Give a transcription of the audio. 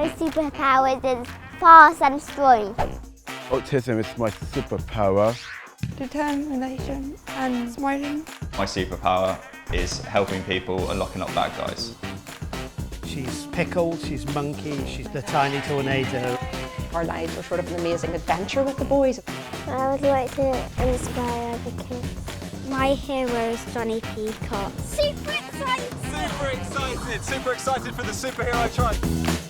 My superpower is fast and strong. Autism is my superpower. Determination and smiling. My superpower is helping people and locking up bad guys. She's Pickle, she's Monkey, she's the tiny tornado. Our lives were sort of an amazing adventure with the boys. I would like to inspire the kids. My hero is Johnny Peacock. Super excited! Super excited! Super excited for the superhero tribe!